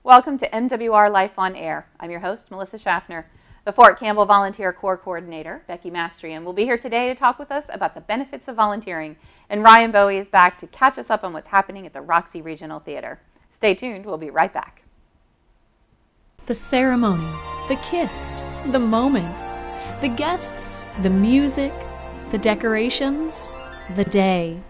Welcome to MWR Life on Air. I'm your host, Melissa Schaffner. The Fort Campbell Volunteer Corps Coordinator, Becky Mastrian, will be here today to talk with us about the benefits of volunteering. And Ryan Bowie is back to catch us up on what's happening at the Roxy Regional Theater. Stay tuned, we'll be right back. The ceremony, the kiss, the moment, the guests, the music, the decorations, the day.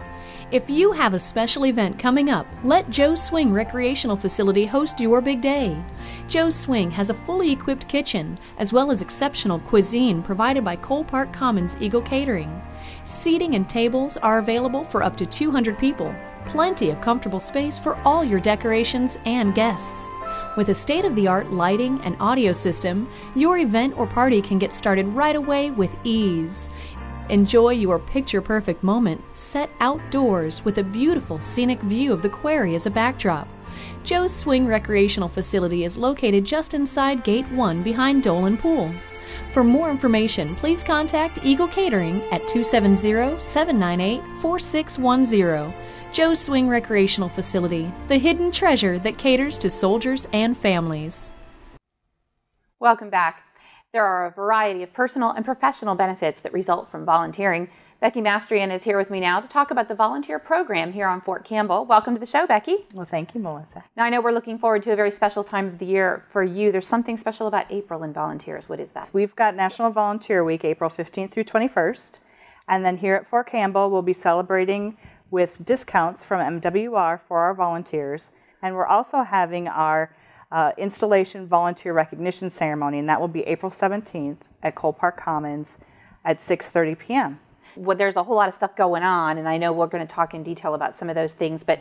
If you have a special event coming up, let Joe's Swing Recreational Facility host your big day. Joe's Swing has a fully equipped kitchen, as well as exceptional cuisine provided by Cole Park Commons Eagle Catering. Seating and tables are available for up to 200 people. Plenty of comfortable space for all your decorations and guests. With a state-of-the-art lighting and audio system, your event or party can get started right away with ease. Enjoy your picture-perfect moment set outdoors with a beautiful scenic view of the quarry as a backdrop. Joe's Swing Recreational Facility is located just inside Gate 1 behind Dolan Pool. For more information, please contact Eagle Catering at 270-798-4610. Joe's Swing Recreational Facility, the hidden treasure that caters to soldiers and families. Welcome back. There are a variety of personal and professional benefits that result from volunteering. Becky Mastrian is here with me now to talk about the volunteer program here on Fort Campbell. Welcome to the show, Becky. Well, thank you, Melissa. Now, I know we're looking forward to a very special time of the year for you. There's something special about April and volunteers. What is that? We've got National Volunteer Week, April 15th through 21st. And then here at Fort Campbell, we'll be celebrating with discounts from MWR for our volunteers. And we're also having our installation volunteer recognition ceremony, and that will be April 17th at Cole Park Commons at 6:30 p.m. Well, there's a whole lot of stuff going on, and I know we're going to talk in detail about some of those things, but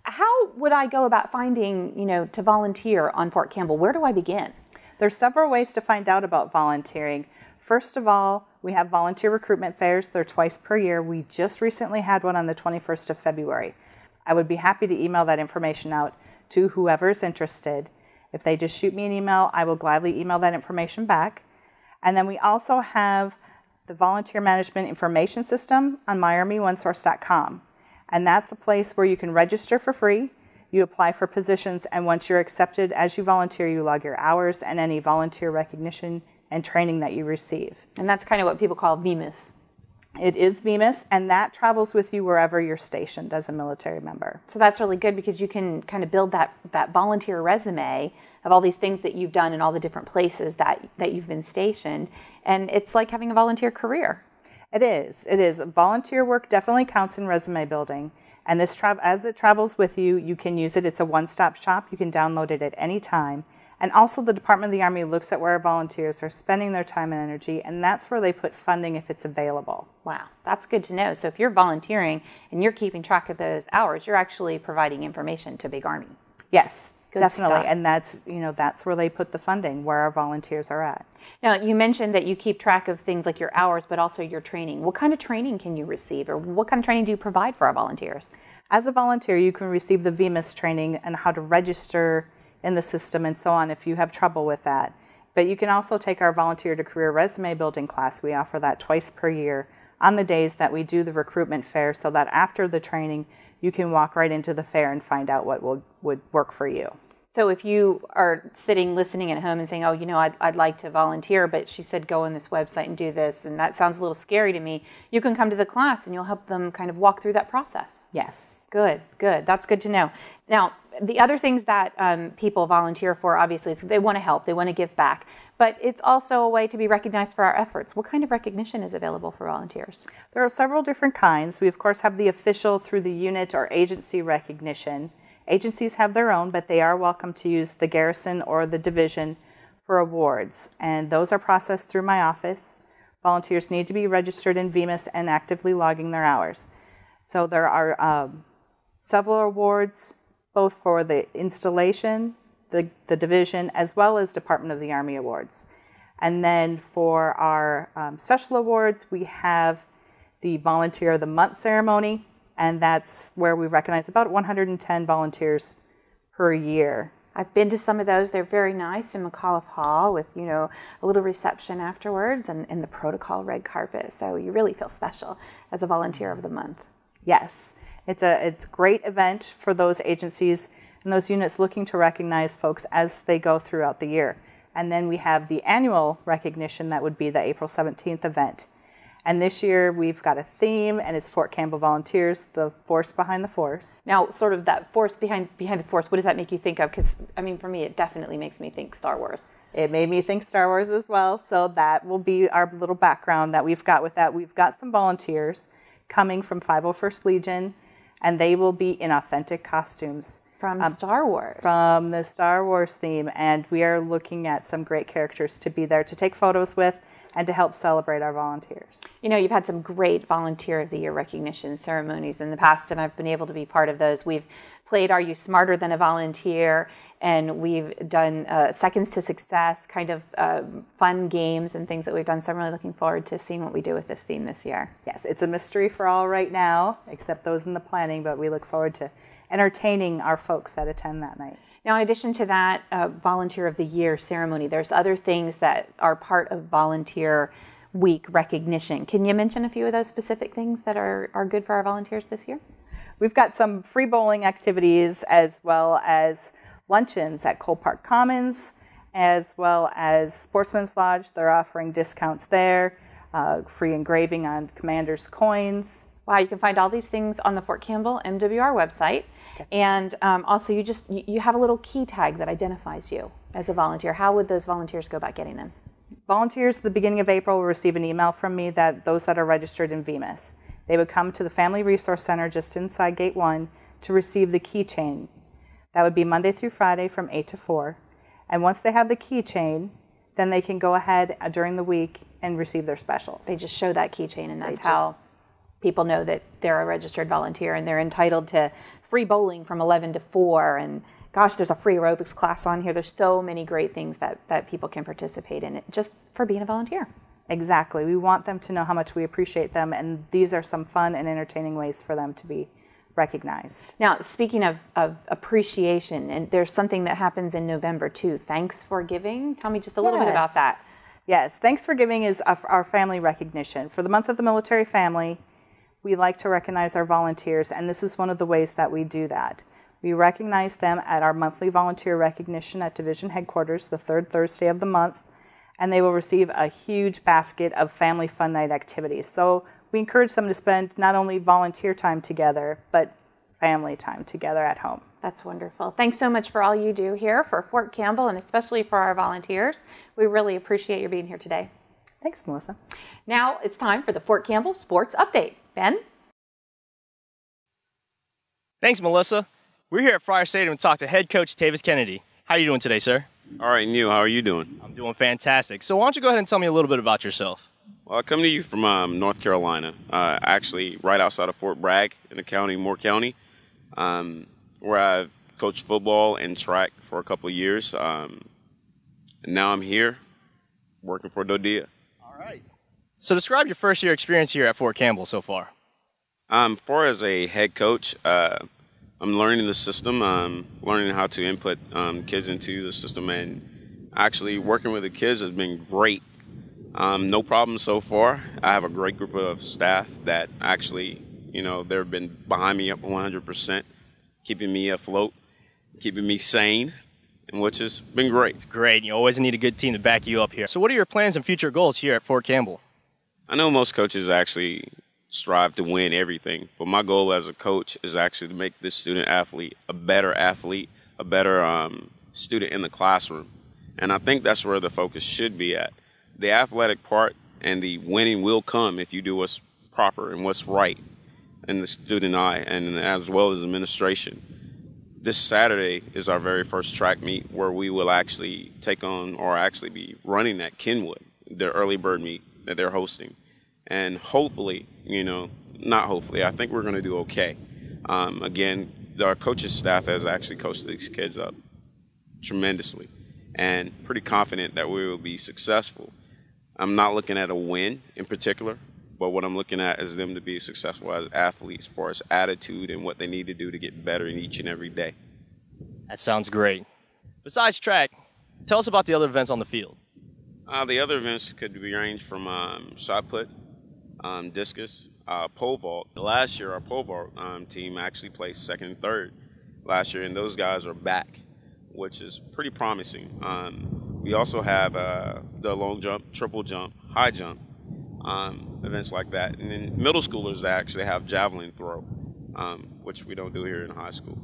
how would I go about finding, to volunteer on Fort Campbell? Where do I begin? There's several ways to find out about volunteering. First of all, we have volunteer recruitment fairs. They're twice per year. We just recently had one on the 21st of February. I would be happy to email that information out to whoever's interested. If they just shoot me an email, I will gladly email that information back. And then we also have the Volunteer Management Information System on myarmyonesource.com. And that's a place where you can register for free, you apply for positions, and once you're accepted as you volunteer, you log your hours and any volunteer recognition and training that you receive. And that's kind of what people call VMIS. It is VMIS, and that travels with you wherever you're stationed as a military member. So that's really good because you can kind of build that volunteer resume of all these things that you've done in all the different places that you've been stationed. And it's like having a volunteer career. It is. It is. Volunteer work definitely counts in resume building. And this as it travels with you, you can use it. It's a one-stop shop. You can download it at any time. And also the Department of the Army looks at where our volunteers are spending their time and energy, and that's where they put funding if it's available. Wow, that's good to know. So if you're volunteering and you're keeping track of those hours, you're actually providing information to Big Army. Yes, good definitely. Stuff. And that's where they put the funding, where our volunteers are at. Now, you mentioned that you keep track of things like your hours, but also your training. What kind of training can you receive, or what kind of training do you provide for our volunteers? As a volunteer, you can receive the VMIS training and how to register in the system and so on if you have trouble with that. But you can also take our Volunteer to Career Resume Building class. We offer that twice per year on the days that we do the recruitment fair, so that after the training you can walk right into the fair and find out what would work for you. So if you are sitting listening at home and saying, I'd like to volunteer, but she said go on this website and do this, and that sounds a little scary to me, you can come to the class and you'll help them kind of walk through that process. Yes. Good. That's good to know. Now, the other things that people volunteer for, obviously, is they want to help, they want to give back, but it's also a way to be recognized for our efforts. What kind of recognition is available for volunteers? There are several different kinds. We, of course, have the official through the unit or agency recognition. Agencies have their own, but they are welcome to use the garrison or the division for awards, and those are processed through my office. Volunteers need to be registered in VMIS and actively logging their hours. So there are several awards, both for the installation, the division, as well as Department of the Army awards. And then for our special awards, we have the Volunteer of the Month ceremony, and that's where we recognize about 110 volunteers per year. I've been to some of those. They're very nice in McAuliffe Hall with, a little reception afterwards and the protocol red carpet. So you really feel special as a Volunteer of the Month. Yes. It's a great event for those agencies and those units looking to recognize folks as they go throughout the year. And then we have the annual recognition that would be the April 17th event. And this year we've got a theme, and it's Fort Campbell Volunteers, the force behind the force. Now, sort of that force behind the force, what does that make you think of? Because, I mean, for me, it definitely makes me think Star Wars. It made me think Star Wars as well, so that will be our little background that we've got with that. We've got some volunteers coming from 501st Legion, and they will be in authentic costumes. From Star Wars. From the Star Wars theme, and we are looking at some great characters to be there to take photos with and to help celebrate our volunteers. You know, you've had some great Volunteer of the Year recognition ceremonies in the past, and I've been able to be part of those. We've played Are You Smarter Than a Volunteer, and we've done Seconds to Success, kind of fun games and things that we've done. So I'm really looking forward to seeing what we do with this theme this year. Yes, it's a mystery for all right now, except those in the planning, but we look forward to entertaining our folks that attend that night. Now, in addition to that Volunteer of the Year ceremony, there's other things that are part of Volunteer Week recognition. Can you mention a few of those specific things that are good for our volunteers this year? We've got some free bowling activities as well as luncheons at Cole Park Commons, as well as Sportsman's Lodge. They're offering discounts there, free engraving on Commander's coins. Wow, you can find all these things on the Fort Campbell MWR website. Okay. And also you have a little key tag that identifies you as a volunteer. How would those volunteers go about getting them? Volunteers at the beginning of April will receive an email from me that those that are registered in VMIS. They would come to the Family Resource Center just inside Gate 1 to receive the keychain. That would be Monday through Friday from 8 to 4. And once they have the keychain, then they can go ahead during the week and receive their specials. They just show that keychain, and that's how people know that they're a registered volunteer, and they're entitled to free bowling from 11 to 4. And gosh, there's a free aerobics class on here. There's so many great things that people can participate in just for being a volunteer. Exactly. We want them to know how much we appreciate them, and these are some fun and entertaining ways for them to be recognized. Now, speaking of appreciation, and there's something that happens in November too, Thanks for Giving. Tell me just a little bit about that. Yes, Thanks for Giving is our family recognition. For the month of the military family, we like to recognize our volunteers, and this is one of the ways that we do that. We recognize them at our monthly volunteer recognition at Division Headquarters, the third Thursday of the month, and they will receive a huge basket of family fun night activities. So we encourage them to spend not only volunteer time together, but family time together at home. That's wonderful. Thanks so much for all you do here for Fort Campbell, and especially for our volunteers. We really appreciate you being here today. Thanks, Melissa. Now it's time for the Fort Campbell Sports Update. Ben? Thanks, Melissa. We're here at Friar Stadium to talk to head coach Tavis Kennedy. How are you doing today, sir? All right, Neil, how are you doing? I'm doing fantastic. So why don't you go ahead and tell me a little bit about yourself? Well, I come to you from North Carolina, actually right outside of Fort Bragg in the county, Moore County, where I've coached football and track for a couple of years. And now I'm here working for Dodea. All right. So describe your first year experience here at Fort Campbell so far. For as a head coach, I'm learning the system, learning how to input kids into the system, and actually working with the kids has been great. No problem so far. I have a great group of staff that actually, they've been behind me up 100%, keeping me afloat, keeping me sane, and which has been great. It's great. You always need a good team to back you up here. So what are your plans and future goals here at Fort Campbell? I know most coaches actually strive to win everything, but my goal as a coach is actually to make this student athlete, a better student in the classroom. And I think that's where the focus should be at. The athletic part and the winning will come if you do what's proper and what's right in the student eye, and as well as administration. This Saturday is our very first track meet where we will actually take on, or actually be running at Kenwood, their early bird meet that they're hosting. And hopefully, not hopefully, I think we're going to do okay. Again, our coaching staff has actually coached these kids up tremendously, and pretty confident that we will be successful. I'm not looking at a win in particular, but what I'm looking at is them to be successful as athletes, as far as attitude and what they need to do to get better in each and every day. That sounds great. Besides track, tell us about the other events on the field. The other events could be ranged from shot put, discus, pole vault. Last year, our pole vault team actually placed second and third. last year, and those guys are back, which is pretty promising. We also have the long jump, triple jump, high jump, events like that. And then middle schoolers, they actually have javelin throw, which we don't do here in high school.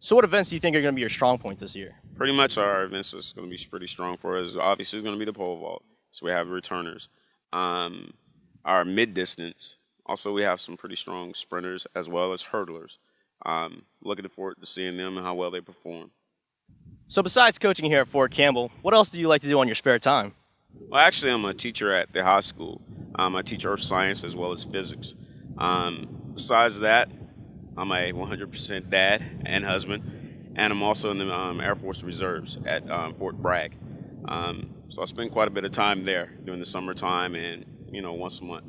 So what events do you think are going to be your strong point this year? Pretty much our events is going to be pretty strong for us. Obviously, it's going to be the pole vault, so we have returners. Our mid-distance, also we have some pretty strong sprinters as well as hurdlers. Looking forward to seeing them and how well they perform. So besides coaching here at Fort Campbell, what else do you like to do on your spare time? Well, actually, I'm a teacher at the high school. I teach earth science as well as physics. Besides that, I'm a 100% dad and husband, and I'm also in the Air Force Reserves at Fort Bragg. So I spend quite a bit of time there during the summertime and, once a month.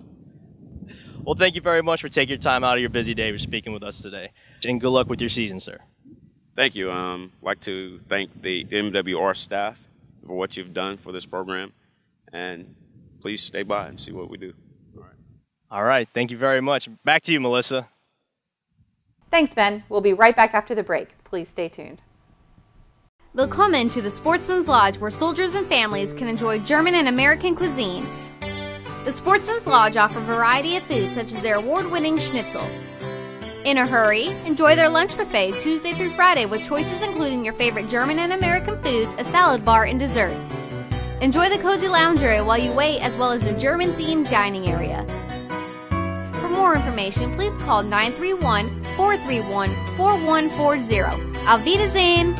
Well, thank you very much for taking your time out of your busy day for speaking with us today. And good luck with your season, sir. Thank you. I'd like to thank the MWR staff for what you've done for this program. And please stay by and see what we do. All right. Thank you very much. Back to you, Melissa. Thanks, Ben. We'll be right back after the break. Please stay tuned. Willkommen to the Sportsman's Lodge, where soldiers and families can enjoy German and American cuisine. The Sportsman's Lodge offers a variety of foods, such as their award-winning schnitzel. In a hurry, enjoy their lunch buffet Tuesday through Friday with choices including your favorite German and American foods, a salad bar, and dessert. Enjoy the cozy lounge area while you wait, as well as their German-themed dining area. For more information, please call 931-431-4140. Auf Wiedersehen!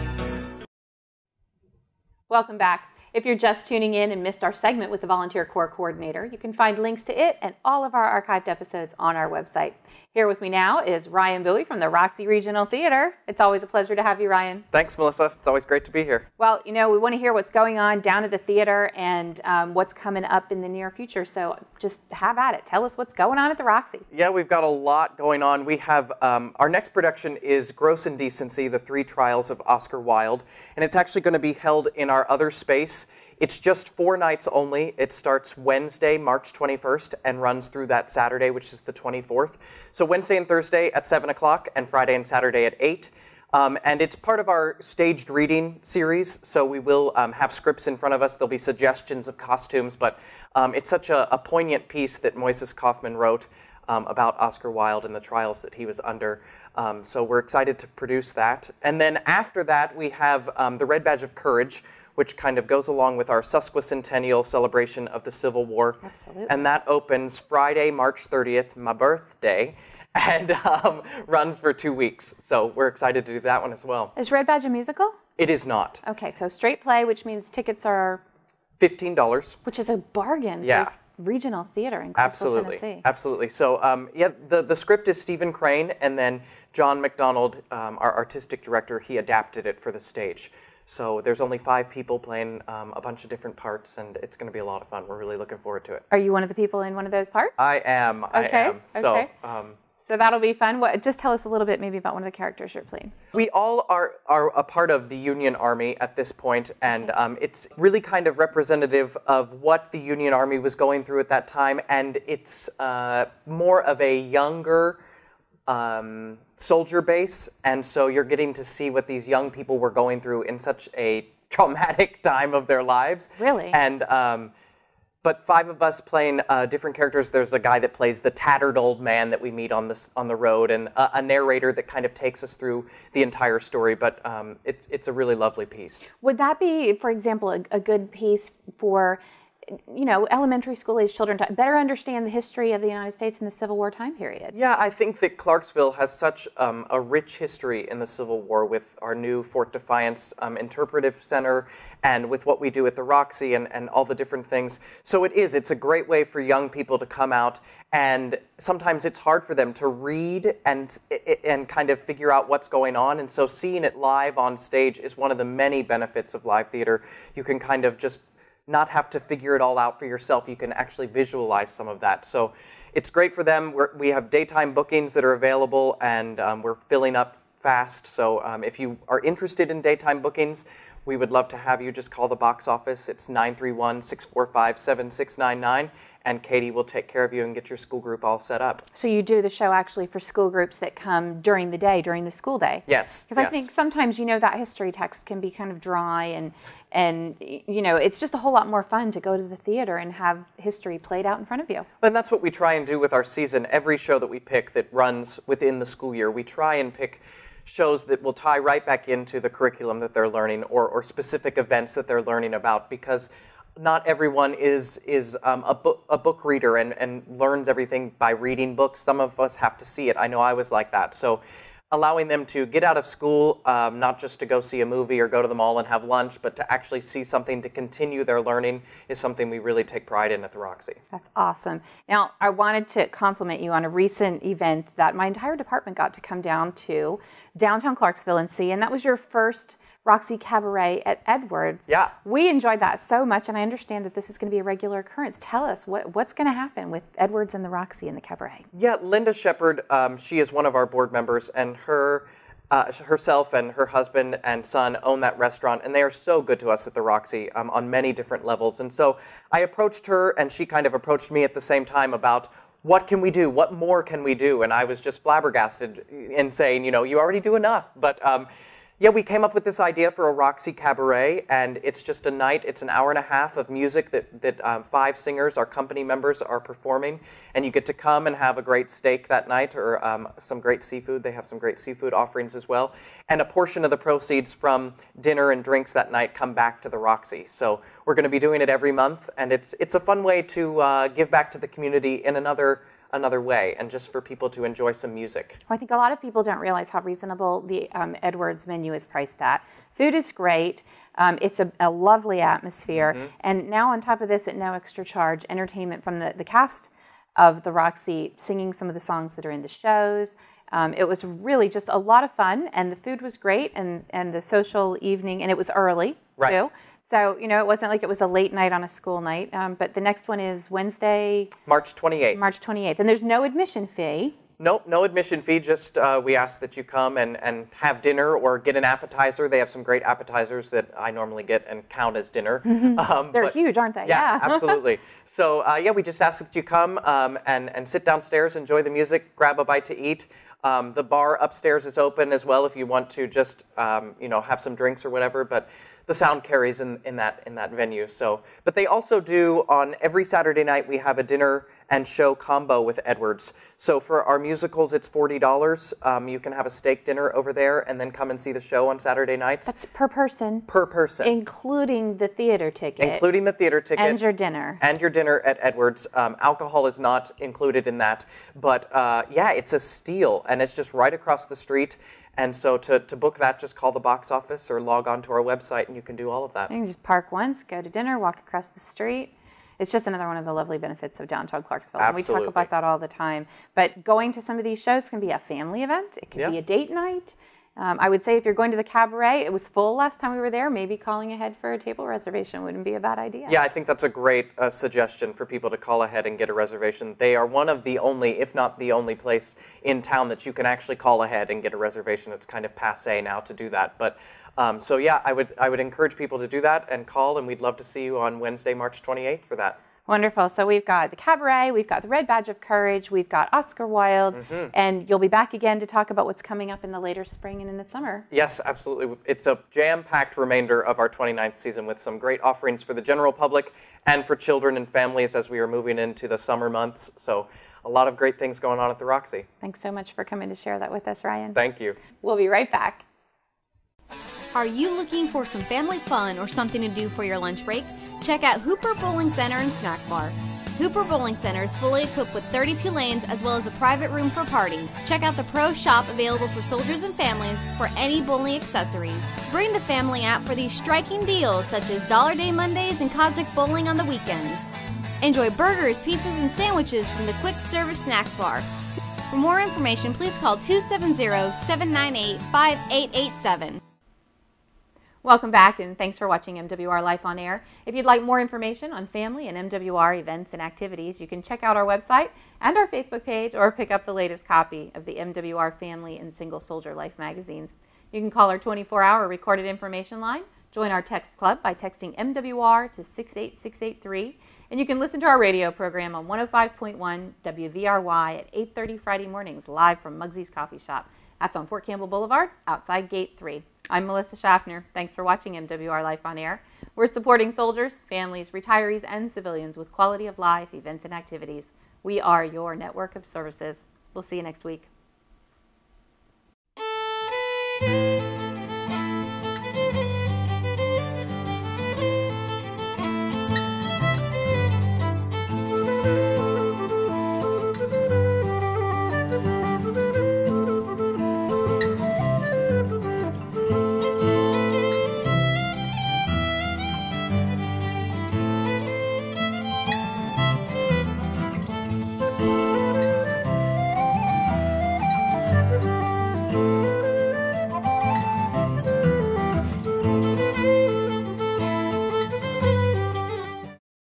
Welcome back. If you're just tuning in and missed our segment with the Volunteer Corps Coordinator, you can find links to it and all of our archived episodes on our website. Here with me now is Ryan Bowie from the Roxy Regional Theater. It's always a pleasure to have you, Ryan. Thanks, Melissa. It's always great to be here. Well, we want to hear what's going on down at the theater and what's coming up in the near future. So just have at it. Tell us what's going on at the Roxy. Yeah, we've got a lot going on. We have our next production is Gross Indecency, The Three Trials of Oscar Wilde, and it's actually going to be held in our other space. It's just 4 nights only. It starts Wednesday, March 21st, and runs through that Saturday, which is the 24th. So Wednesday and Thursday at 7 o'clock, and Friday and Saturday at 8. And it's part of our staged reading series, so we will have scripts in front of us. There'll be suggestions of costumes, but it's such a poignant piece that Moises Kaufman wrote about Oscar Wilde and the trials that he was under. So we're excited to produce that. And then after that, we have the Red Badge of Courage, which kind of goes along with our sesquicentennial celebration of the Civil War. Absolutely. And that opens Friday, March 30th, my birthday, and runs for 2 weeks. So we're excited to do that one as well. Is Red Badge a musical? It is not. Okay, so straight play, which means tickets are $15. Which is a bargain Yeah. for regional theater in Clarksville, Absolutely. Tennessee. Absolutely. So, the script is Stephen Crane, and then John McDonald, our artistic director, he adapted it for the stage. So there's only 5 people playing a bunch of different parts, and it's going to be a lot of fun. We're really looking forward to it. Are you one of the people in one of those parts? I am. Okay. So, so that'll be fun. Just tell us a little bit maybe about one of the characters you're playing. we all are a part of the Union Army at this point, and it's really kind of representative of what the Union Army was going through at that time, and it's more of a younger soldier base, and so you're getting to see what these young people were going through in such a traumatic time of their lives. Really? And but 5 of us playing different characters. There's a guy that plays the tattered old man that we meet on the road, and a narrator that kind of takes us through the entire story. But it's a really lovely piece. Would that be, for example, a good piece for elementary school age children to better understand the history of the United States in the Civil War time period? Yeah, I think that Clarksville has such a rich history in the Civil War with our new Fort Defiance Interpretive Center and with what we do at the Roxy and all the different things. So it's a great way for young people to come out, and sometimes it's hard for them to read and kind of figure out what's going on, and so seeing it live on stage is one of the many benefits of live theater. You can kind of just not have to figure it all out for yourself. You can actually visualize some of that. So it's great for them. We have daytime bookings that are available, and we're filling up fast. So if you are interested in daytime bookings, we would love to have you. Just call the box office. It's 931-645-7699, and Katie will take care of you and get your school group all set up. So you do the show actually for school groups that come during the day, during the school day? Yes. Because I think sometimes, that history text can be kind of dry and it's just a whole lot more fun to go to the theater and have history played out in front of you. And that's what we try and do with our season. Every show that we pick that runs within the school year, we try and pick shows that will tie right back into the curriculum that they're learning or specific events that they're learning about, because not everyone is a book reader and learns everything by reading books. Some of us have to see it. I know I was like that. So allowing them to get out of school, not just to go see a movie or go to the mall and have lunch, but to actually see something to continue their learning is something we really take pride in at the Roxy. That's awesome. Now, I wanted to compliment you on a recent event that my entire department got to come down to downtown Clarksville and see, and that was your first Roxy Cabaret at Edwards. Yeah. We enjoyed that so much, and I understand that this is going to be a regular occurrence. Tell us, what's going to happen with Edwards and the Roxy and the Cabaret? Yeah, Linda Shepard, she is one of our board members, and herself and her husband and son own that restaurant, and they are so good to us at the Roxy on many different levels. And so I approached her, and she kind of approached me at the same time about what can we do? What more can we do? And I was just flabbergasted in saying, you already do enough. But yeah, we came up with this idea for a Roxy Cabaret, and it's just a night. It's an hour and a half of music that 5 singers, our company members, are performing, and you get to come and have a great steak that night or some great seafood. They have some great seafood offerings as well, and a portion of the proceeds from dinner and drinks that night come back to the Roxy. So we're going to be doing it every month, and it's a fun way to give back to the community in another way, and just for people to enjoy some music. Well, I think a lot of people don't realize how reasonable the Edwards menu is priced at. Food is great. It's a lovely atmosphere. And now on top of this, at no extra charge, entertainment from the cast of the Roxy singing some of the songs that are in the shows. It was really just a lot of fun, and the food was great, and the social evening, and it was early, too. So, it wasn't like it was a late night on a school night, but the next one is Wednesday, March 28th. March 28th, and there's no admission fee. Nope, no admission fee, just we ask that you come and have dinner or get an appetizer. They have some great appetizers that I normally get and count as dinner. They're huge, aren't they? Yeah, absolutely. So, yeah, we just ask that you come and sit downstairs, enjoy the music, grab a bite to eat. The bar upstairs is open as well if you want to just, have some drinks or whatever, but the sound carries in that venue. So, but they also do, on every Saturday night, we have a dinner and show combo with Edwards. So for our musicals, it's $40. You can have a steak dinner over there and then come and see the show on Saturday nights. That's per person? Per person. Including the theater ticket. Including the theater ticket. And your dinner. And your dinner at Edwards. Alcohol is not included in that. But yeah, it's a steal, and it's just right across the street. And so to book that, just call the box office or log on to our website, and you can do all of that. You can just park once, go to dinner, walk across the street. It's just another one of the lovely benefits of downtown Clarksville. Absolutely. And we talk about that all the time. But going to some of these shows can be a family event. It can be a date night. I would say if you're going to the Cabaret, it was full last time we were there, maybe calling ahead for a table reservation wouldn't be a bad idea. Yeah, I think that's a great suggestion for people to call ahead and get a reservation. They are one of the only, if not the only place in town that you can actually call ahead and get a reservation. It's kind of passé now to do that. But so yeah, I would encourage people to do that and call, and we'd love to see you on Wednesday, March 28th for that. Wonderful. So we've got the Cabaret, we've got the Red Badge of Courage, we've got Oscar Wilde, and you'll be back again to talk about what's coming up in the later spring and in the summer. Yes, absolutely. It's a jam-packed remainder of our 29th season with some great offerings for the general public and for children and families as we are moving into the summer months. So a lot of great things going on at the Roxy. Thanks so much for coming to share that with us, Ryan. Thank you. We'll be right back. Are you looking for some family fun or something to do for your lunch break? Check out Hooper Bowling Center and Snack Bar. Hooper Bowling Center is fully equipped with 32 lanes as well as a private room for party. Check out the Pro Shop available for soldiers and families for any bowling accessories. Bring the family out for these striking deals such as Dollar Day Mondays and Cosmic Bowling on the weekends. Enjoy burgers, pizzas, and sandwiches from the Quick Service Snack Bar. For more information, please call 270-798-5887. Welcome back, and thanks for watching MWR Life on Air. If you'd like more information on family and MWR events and activities, you can check out our website and our Facebook page or pick up the latest copy of the MWR Family and Single Soldier Life magazines. You can call our 24-hour recorded information line, join our text club by texting MWR to 68683, And you can listen to our radio program on 105.1 WVRY at 8:30 Friday mornings, live from Muggsy's Coffee Shop. That's on Fort Campbell Boulevard, outside Gate 3. I'm Melissa Schaffner. Thanks for watching MWR Life on Air. We're supporting soldiers, families, retirees, and civilians with quality of life, events, and activities. We are your network of services. We'll see you next week.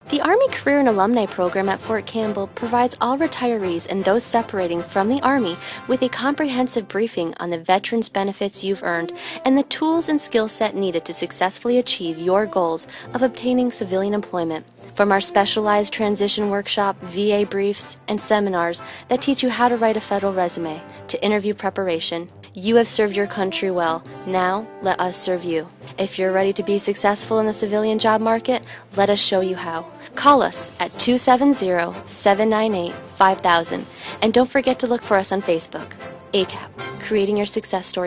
The Army Career and Alumni Program at Fort Campbell provides all retirees and those separating from the Army with a comprehensive briefing on the veterans benefits you've earned and the tools and skill set needed to successfully achieve your goals of obtaining civilian employment. From our specialized transition workshop, VA briefs, and seminars that teach you how to write a federal resume, to interview preparation, you have served your country well. Now, let us serve you. If you're ready to be successful in the civilian job market, let us show you how. Call us at 270-798-5000. And don't forget to look for us on Facebook. ACAP, creating your success story.